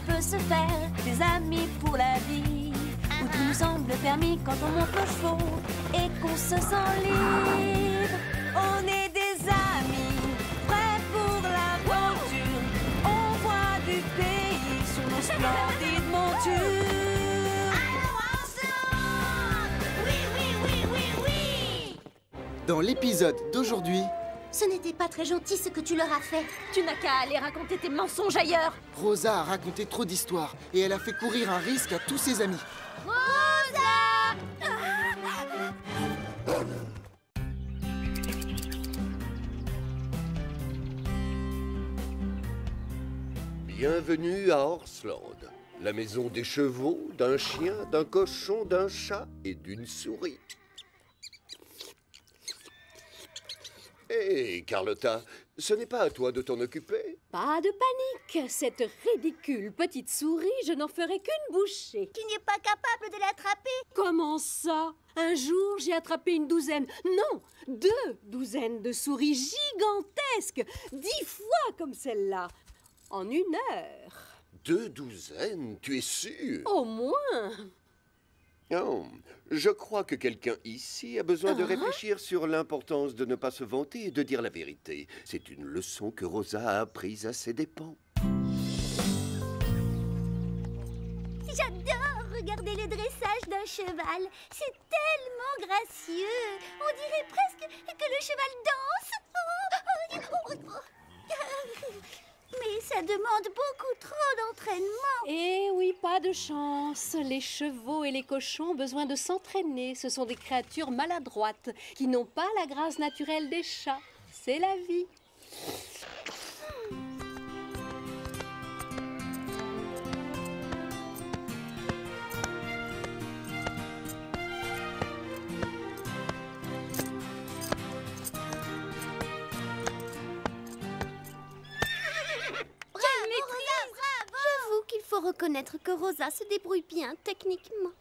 peut se faire des amis pour la vie, où tout nous semble permis quand on monte nos chevaux et qu'on se sent libre. On est des amis, prêts pour l'aventure. On voit du pays sur nos splendides montures. Alors ensemble! Oui, oui, oui, oui, oui! Dans l'épisode d'aujourd'hui, Ce n'était pas très gentil ce que tu leur as fait. Tu n'as qu'à aller raconter tes mensonges ailleurs. Rosa a raconté trop d'histoires et elle a fait courir un risque à tous ses amis. Rosa! Bienvenue à Horseland, la maison des chevaux, d'un chien, d'un cochon, d'un chat et d'une souris. Hé, Carlotta, ce n'est pas à toi de t'en occuper? Pas de panique, cette ridicule petite souris, je n'en ferai qu'une bouchée. Tu n'es pas capable de l'attraper? Comment ça? Un jour, j'ai attrapé une douzaine, non, 2 douzaines de souris gigantesques, 10 fois comme celle-là, en 1 heure. 2 douzaines, tu es sûr? Au moins. Oh, je crois que quelqu'un ici a besoin de réfléchir sur l'importance de ne pas se vanter et de dire la vérité. C'est une leçon que Rosa a apprise à ses dépens. J'adore regarder le dressage d'un cheval. C'est tellement gracieux. On dirait presque que le cheval danse. Mais ça demande beaucoup trop d'entraînement. Eh oui, pas de chance. Les chevaux et les cochons ont besoin de s'entraîner. Ce sont des créatures maladroites qui n'ont pas la grâce naturelle des chats. C'est la vie. J'avoue qu'il faut reconnaître que Rosa se débrouille bien techniquement.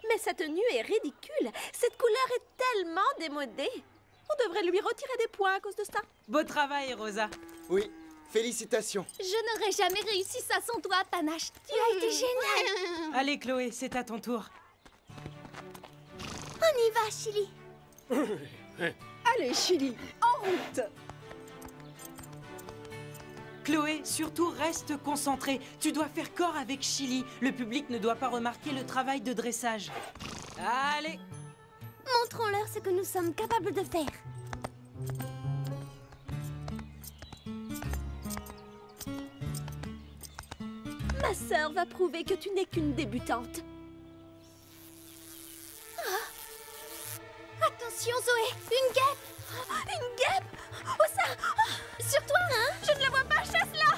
Mais sa tenue est ridicule. Cette couleur est tellement démodée. On devrait lui retirer des points à cause de ça. Beau travail, Rosa. Oui, félicitations. Je n'aurais jamais réussi ça sans toi, Panache. Tu as été génial. Allez, Chloé, c'est à ton tour. On y va, Chili. Allez, Chili, en route. Chloé, surtout reste concentrée. Tu dois faire corps avec Chili. Le public ne doit pas remarquer le travail de dressage. Allez! Montrons-leur ce que nous sommes capables de faire. Ma sœur va prouver que tu n'es qu'une débutante. Attention, Zoé, une guêpe. Une guêpe? Oh ça! Sur toi, hein? Je ne la vois pas, chasse-la!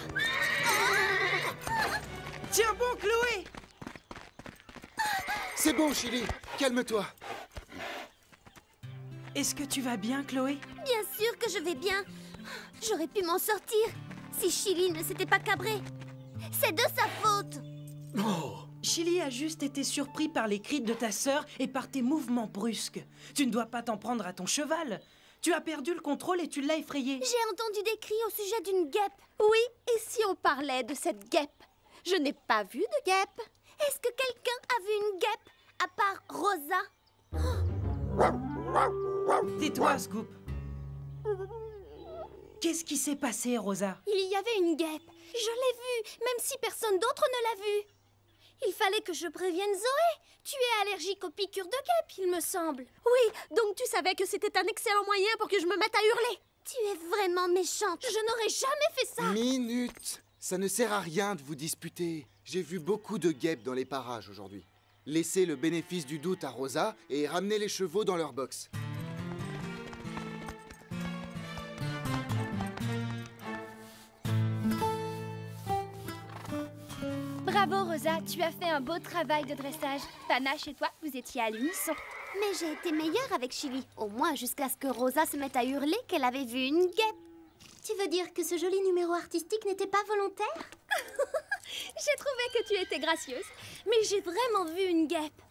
Tiens bon, Chloé! C'est bon, Chili, calme-toi. Est-ce que tu vas bien, Chloé? Bien sûr que je vais bien. J'aurais pu m'en sortir si Chili ne s'était pas cabré. C'est de sa faute. Chili a juste été surpris par les cris de ta sœur et par tes mouvements brusques. Tu ne dois pas t'en prendre à ton cheval. Tu as perdu le contrôle et tu l'as effrayé. J'ai entendu des cris au sujet d'une guêpe. Oui, et si on parlait de cette guêpe? Je n'ai pas vu de guêpe. Est-ce que quelqu'un a vu une guêpe à part Rosa? Tais-toi, Scoop. Qu'est-ce qui s'est passé, Rosa? Il y avait une guêpe. Je l'ai vue, même si personne d'autre ne l'a vue. Il fallait que je prévienne Zoé. Tu es allergique aux piqûres de guêpe, il me semble. Oui, donc tu savais que c'était un excellent moyen pour que je me mette à hurler. Tu es vraiment méchante. Je n'aurais jamais fait ça. Minute. Ça ne sert à rien de vous disputer. J'ai vu beaucoup de guêpes dans les parages aujourd'hui. Laissez le bénéfice du doute à Rosa et ramenez les chevaux dans leur box. Bravo Rosa, tu as fait un beau travail de dressage. Panache et toi, vous étiez à l'unisson. Mais j'ai été meilleure avec Chili. Au moins jusqu'à ce que Rosa se mette à hurler qu'elle avait vu une guêpe. Tu veux dire que ce joli numéro artistique n'était pas volontaire? J'ai trouvé que tu étais gracieuse, mais j'ai vraiment vu une guêpe.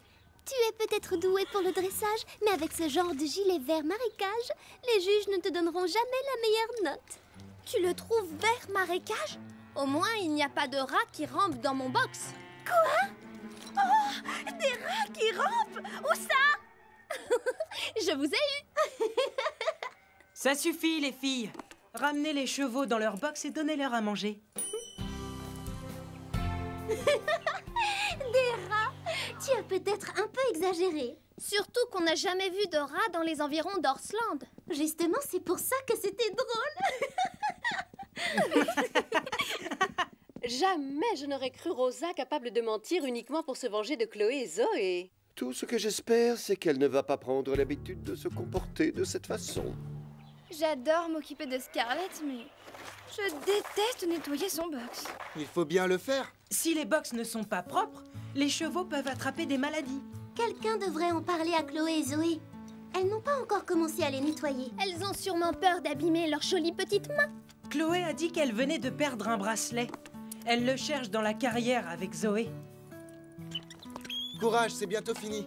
Tu es peut-être douée pour le dressage, mais avec ce genre de gilet vert marécage, les juges ne te donneront jamais la meilleure note. Tu le trouves vert marécage? Au moins, il n'y a pas de rats qui rampent dans mon box. Quoi? Oh, des rats qui rampent! Où ça? Je vous ai eu. Ça suffit, les filles. Ramenez les chevaux dans leur box et donnez-leur à manger. Des rats? Tu as peut-être un peu exagéré. Surtout qu'on n'a jamais vu de rats dans les environs d'Orsland. Justement, c'est pour ça que c'était drôle. Jamais je n'aurais cru Rosa capable de mentir uniquement pour se venger de Chloé et Zoé. Tout ce que j'espère, c'est qu'elle ne va pas prendre l'habitude de se comporter de cette façon. J'adore m'occuper de Scarlett, mais je déteste nettoyer son box. Il faut bien le faire. Si les box ne sont pas propres, les chevaux peuvent attraper des maladies. Quelqu'un devrait en parler à Chloé et Zoé. Elles n'ont pas encore commencé à les nettoyer. Elles ont sûrement peur d'abîmer leurs jolies petites mains. Chloé a dit qu'elle venait de perdre un bracelet. Elle le cherche dans la carrière avec Zoé. Courage, c'est bientôt fini.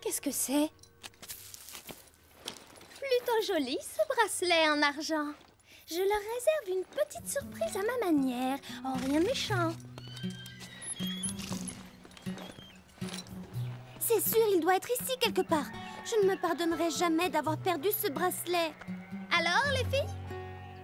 Qu'est-ce que c'est? Plutôt joli, ce bracelet en argent. Je leur réserve une petite surprise à ma manière. Oh, rien de méchant. C'est sûr, il doit être ici quelque part. Je ne me pardonnerai jamais d'avoir perdu ce bracelet. Alors, les filles?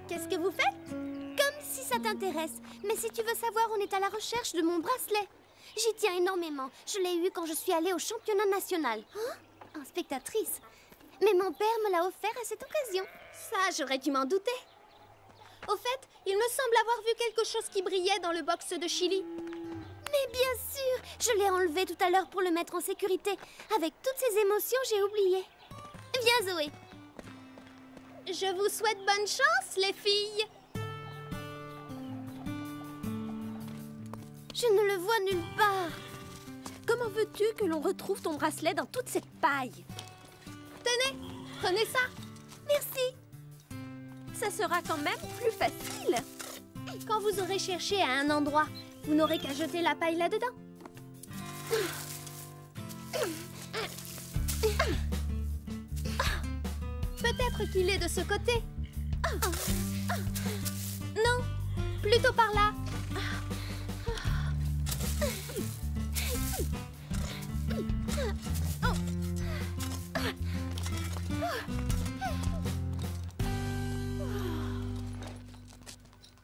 Qu'est-ce que vous faites? Comme si ça t'intéresse. Mais si tu veux savoir, on est à la recherche de mon bracelet. J'y tiens énormément. Je l'ai eu quand je suis allée au championnat national. Hein? En spectatrice. Mais mon père me l'a offert à cette occasion. Ça, j'aurais dû m'en douter. Au fait, il me semble avoir vu quelque chose qui brillait dans le box de Chili. Mais bien sûr, je l'ai enlevé tout à l'heure pour le mettre en sécurité. Avec toutes ces émotions, j'ai oublié. Viens, Zoé. Je vous souhaite bonne chance, les filles. Je ne le vois nulle part. Comment veux-tu que l'on retrouve ton bracelet dans toute cette paille? Tenez, prenez ça. Merci. Ça sera quand même plus facile. Quand vous aurez cherché à un endroit, vous n'aurez qu'à jeter la paille là-dedans. Peut-être qu'il est de ce côté. Non, plutôt par là.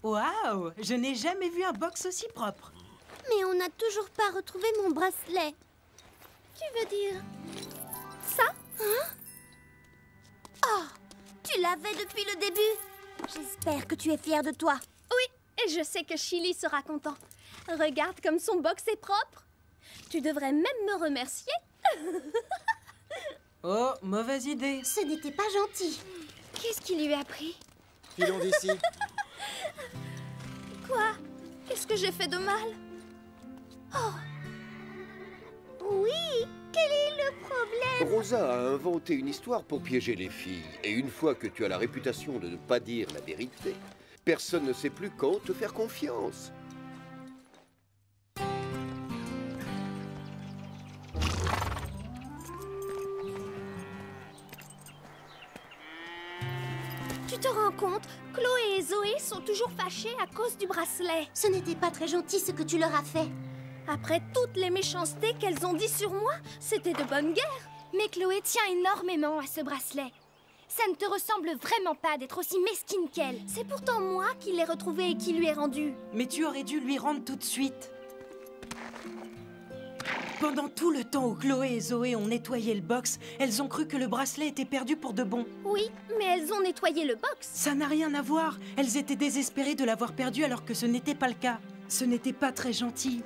Waouh! Je n'ai jamais vu un box aussi propre. Mais on n'a toujours pas retrouvé mon bracelet. Tu veux dire ça? Hein? Oh, tu l'avais depuis le début. J'espère que tu es fière de toi. Oui, et je sais que Chili sera content. Regarde comme son box est propre. Tu devrais même me remercier. Oh, mauvaise idée. Ce n'était pas gentil. Qu'est-ce qui lui a pris? Filons d'ici. Quoi? Qu'est-ce que j'ai fait de mal? Oh. Oui, quel est le problème? Rosa a inventé une histoire pour piéger les filles. Et une fois que tu as la réputation de ne pas dire la vérité, personne ne sait plus quand te faire confiance. Tu te rends compte? Chloé et Zoé sont toujours fâchées à cause du bracelet. Ce n'était pas très gentil ce que tu leur as fait. Après toutes les méchancetés qu'elles ont dit sur moi, c'était de bonne guerre. Mais Chloé tient énormément à ce bracelet. Ça ne te ressemble vraiment pas d'être aussi mesquine qu'elle. C'est pourtant moi qui l'ai retrouvé et qui lui ai rendu. Mais tu aurais dû lui rendre tout de suite. Pendant tout le temps où Chloé et Zoé ont nettoyé le box, elles ont cru que le bracelet était perdu pour de bon. Oui, mais elles ont nettoyé le box. Ça n'a rien à voir. Elles étaient désespérées de l'avoir perdu alors que ce n'était pas le cas. Ce n'était pas très gentil.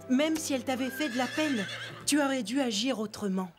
Même si elles t'avaient fait de la peine, tu aurais dû agir autrement.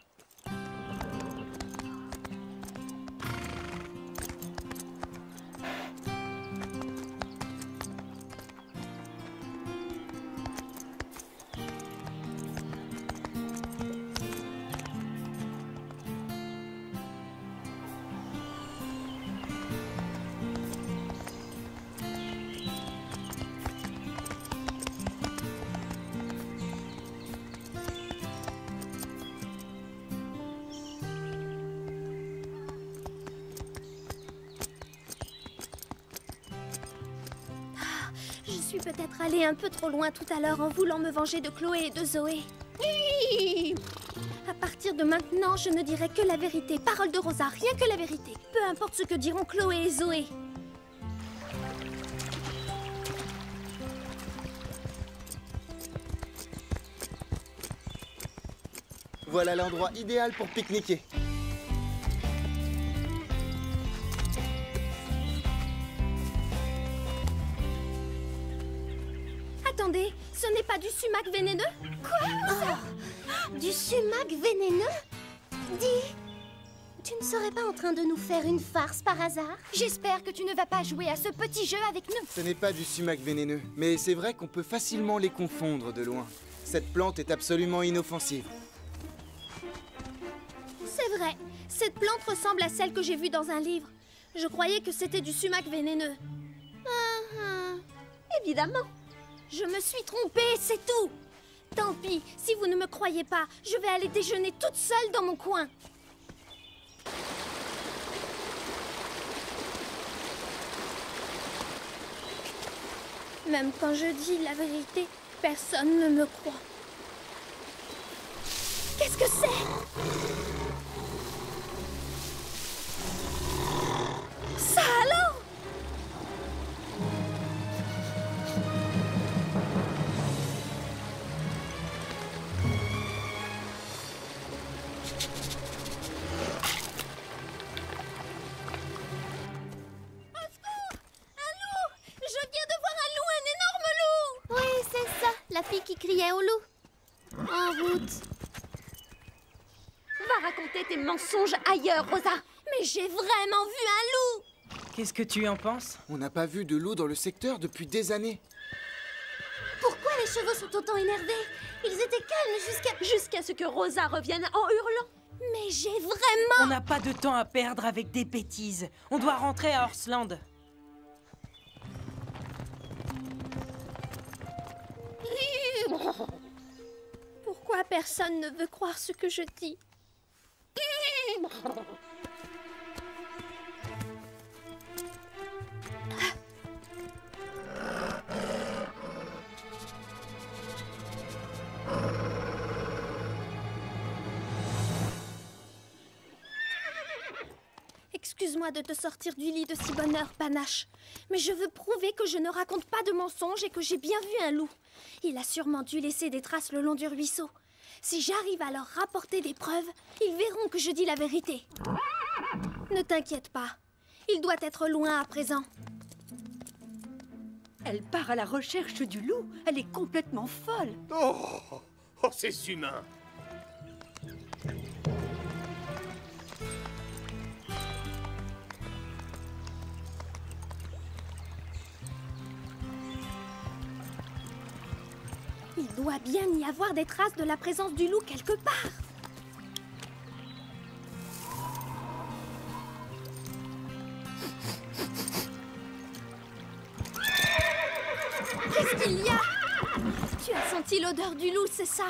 suis peut-être allée un peu trop loin tout à l'heure en voulant me venger de Chloé et de Zoé. À partir de maintenant, je ne dirai que la vérité. Parole de Rosa, rien que la vérité. Peu importe ce que diront Chloé et Zoé. Voilà l'endroit idéal pour pique-niquer. Attendez, ce n'est pas du sumac vénéneux? Quoi? Du sumac vénéneux? Dis, tu ne serais pas en train de nous faire une farce par hasard? J'espère que tu ne vas pas jouer à ce petit jeu avec nous. Ce n'est pas du sumac vénéneux, mais c'est vrai qu'on peut facilement les confondre de loin. Cette plante est absolument inoffensive. C'est vrai, cette plante ressemble à celle que j'ai vue dans un livre. Je croyais que c'était du sumac vénéneux. Évidemment. Je me suis trompée, c'est tout. Tant pis, si vous ne me croyez pas, je vais aller déjeuner toute seule dans mon coin. Même quand je dis la vérité, personne ne me croit. Qu'est-ce que c'est? Ça alors? La fille qui criait au loup. En route. Va raconter tes mensonges ailleurs, Rosa. Mais j'ai vraiment vu un loup. Qu'est-ce que tu en penses? On n'a pas vu de loup dans le secteur depuis des années. Pourquoi les chevaux sont autant énervés? Ils étaient calmes Jusqu'à ce que Rosa revienne en hurlant. Mais j'ai vraiment... On n'a pas de temps à perdre avec des bêtises. On doit rentrer à Horsland. Pourquoi personne ne veut croire ce que je dis? Excuse-moi de te sortir du lit de si bonne heure, Panache. Mais je veux prouver que je ne raconte pas de mensonges et que j'ai bien vu un loup. Il a sûrement dû laisser des traces le long du ruisseau. Si j'arrive à leur rapporter des preuves, ils verront que je dis la vérité. Ne t'inquiète pas. Il doit être loin à présent. Elle part à la recherche du loup. Elle est complètement folle. Oh, ces humains! Il doit bien y avoir des traces de la présence du loup quelque part. Qu'est-ce qu'il y a? Tu as senti l'odeur du loup, c'est ça?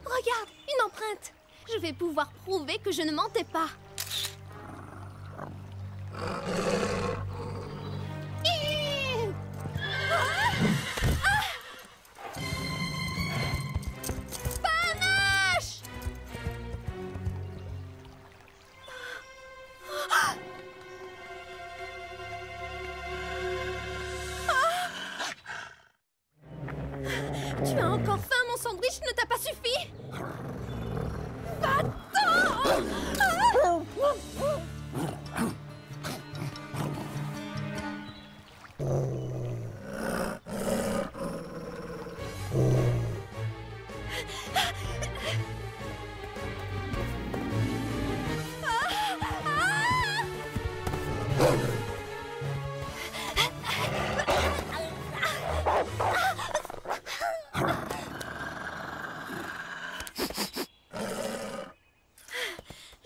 Regarde, une empreinte. Je vais pouvoir prouver que je ne mentais pas. Panache! Tu as encore faim, mon sandwich ne t'a pas suffi?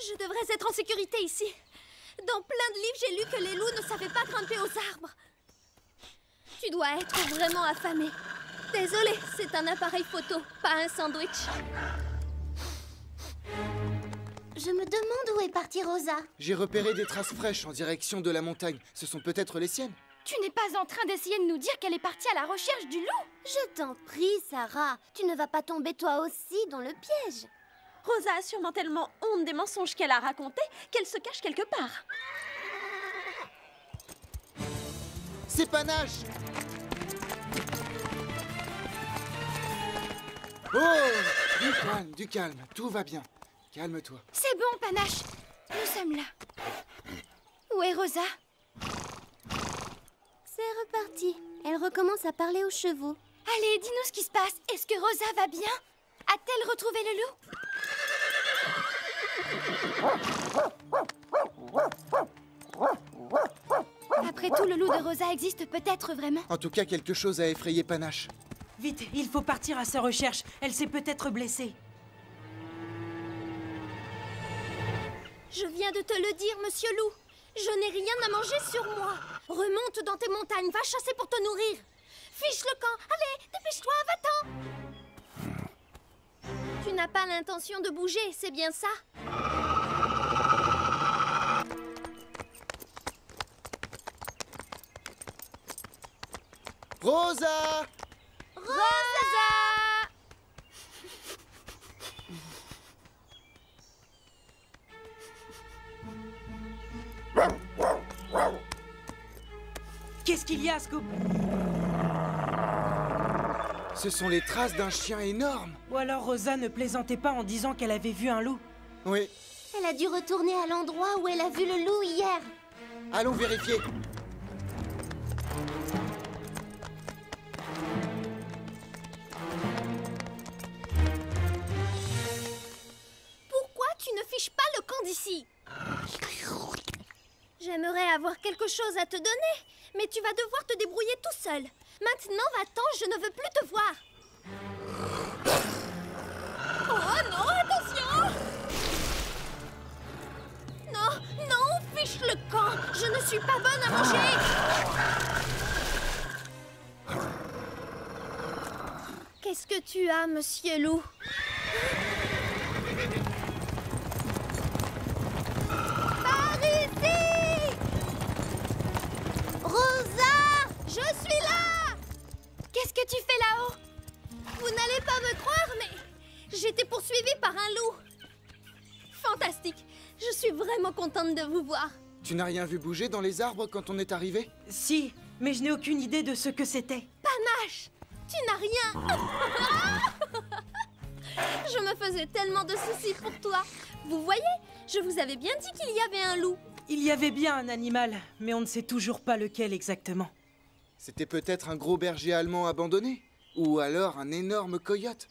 Je devrais être en sécurité ici. Dans plein de livres, j'ai lu que les loups ne savaient pas grimper aux arbres. Tu dois être vraiment affamé. Désolée, c'est un appareil photo, pas un sandwich. Je me demande où est partie Rosa. J'ai repéré des traces fraîches en direction de la montagne. Ce sont peut-être les siennes. Tu n'es pas en train d'essayer de nous dire qu'elle est partie à la recherche du loup? Je t'en prie, Sarah. Tu ne vas pas tomber toi aussi dans le piège. Rosa a sûrement tellement honte des mensonges qu'elle a racontés qu'elle se cache quelque part. C'est Panache! Oh! Du calme, tout va bien. Calme-toi. C'est bon, Panache. Nous sommes là. Où est Rosa? C'est reparti. Elle recommence à parler aux chevaux. Allez, dis-nous ce qui se passe. Est-ce que Rosa va bien? A-t-elle retrouvé le loup? Après tout, le loup de Rosa existe peut-être vraiment. En tout cas, quelque chose a effrayé Panache. Vite, il faut partir à sa recherche. Elle s'est peut-être blessée. Je viens de te le dire, monsieur loup. Je n'ai rien à manger sur moi. Remonte dans tes montagnes, va chasser pour te nourrir. Fiche le camp. Allez, dépêche-toi, va-t'en. Tu n'as pas l'intention de bouger, c'est bien ça? Rosa! Rosa! Qu'est-ce qu'il y a, Scoop? Ce sont les traces d'un chien énorme. Ou alors Rosa ne plaisantait pas en disant qu'elle avait vu un loup. Oui. Elle a dû retourner à l'endroit où elle a vu le loup hier. Allons vérifier. Pourquoi tu ne fiches pas le camp d'ici? J'aimerais avoir quelque chose à te donner, mais tu vas devoir te débrouiller tout seul. Maintenant, va-t'en, je ne veux plus te voir. Oh non, attention! Non, non, fiche le camp. Je ne suis pas bonne à manger. Qu'est-ce que tu as, monsieur loup? Par ici! Rosa! Je suis là! Qu'est-ce que tu fais là-haut? Vous n'allez pas me croire, mais j'étais poursuivie par un loup. Fantastique! Je suis vraiment contente de vous voir. Tu n'as rien vu bouger dans les arbres quand on est arrivé? Si, mais je n'ai aucune idée de ce que c'était. Panache! Tu n'as rien! Je me faisais tellement de soucis pour toi. Vous voyez, je vous avais bien dit qu'il y avait un loup. Il y avait bien un animal, mais on ne sait toujours pas lequel exactement. C'était peut-être un gros berger allemand abandonné? Ou alors un énorme coyote?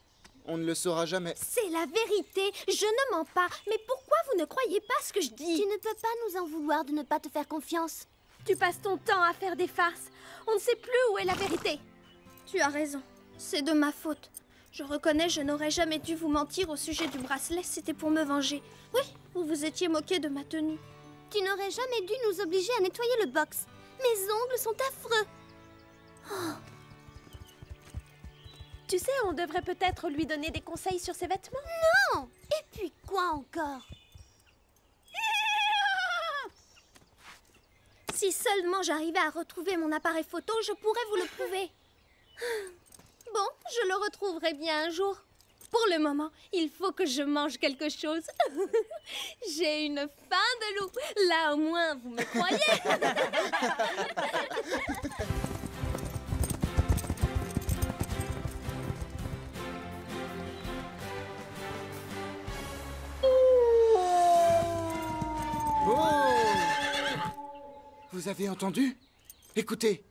On ne le saura jamais. C'est la vérité, je ne mens pas. Mais pourquoi vous ne croyez pas ce que je dis? Tu ne peux pas nous en vouloir de ne pas te faire confiance. Tu passes ton temps à faire des farces. On ne sait plus où est la vérité. Tu as raison, c'est de ma faute. Je reconnais, je n'aurais jamais dû vous mentir au sujet du bracelet, c'était pour me venger. Oui, vous vous étiez moqué de ma tenue. Tu n'aurais jamais dû nous obliger à nettoyer le box. Mes ongles sont affreux. Oh. Tu sais, on devrait peut-être lui donner des conseils sur ses vêtements. Non! Et puis quoi encore? Si seulement j'arrivais à retrouver mon appareil photo, je pourrais vous le prouver. Bon, je le retrouverai bien un jour. Pour le moment, il faut que je mange quelque chose. J'ai une faim de loup. Là, au moins, vous me croyez. Oh! Vous avez entendu? Écoutez.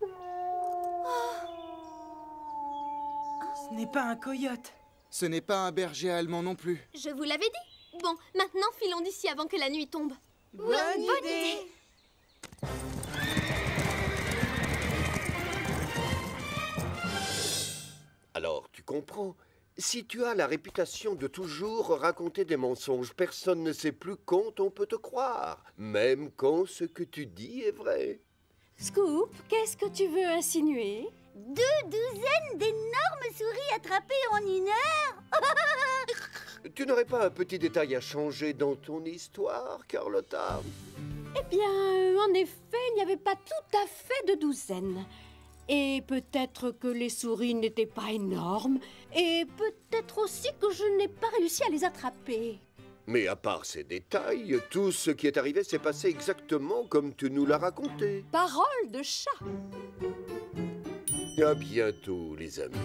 Ce n'est pas un coyote. Ce n'est pas un berger allemand non plus. Je vous l'avais dit. Bon, maintenant, filons d'ici avant que la nuit tombe. Bonne idée. Alors, tu comprends? Si tu as la réputation de toujours raconter des mensonges, personne ne sait plus quand on peut te croire, même quand ce que tu dis est vrai. Scoop, qu'est-ce que tu veux insinuer? 2 douzaines d'énormes souris attrapées en 1 heure? Tu n'aurais pas un petit détail à changer dans ton histoire, Carlotta? Eh bien, en effet, il n'y avait pas tout à fait de douzaine. Et peut-être que les souris n'étaient pas énormes. Et peut-être aussi que je n'ai pas réussi à les attraper. Mais à part ces détails, tout ce qui est arrivé s'est passé exactement comme tu nous l'as raconté. Parole de chat. À bientôt, les amis.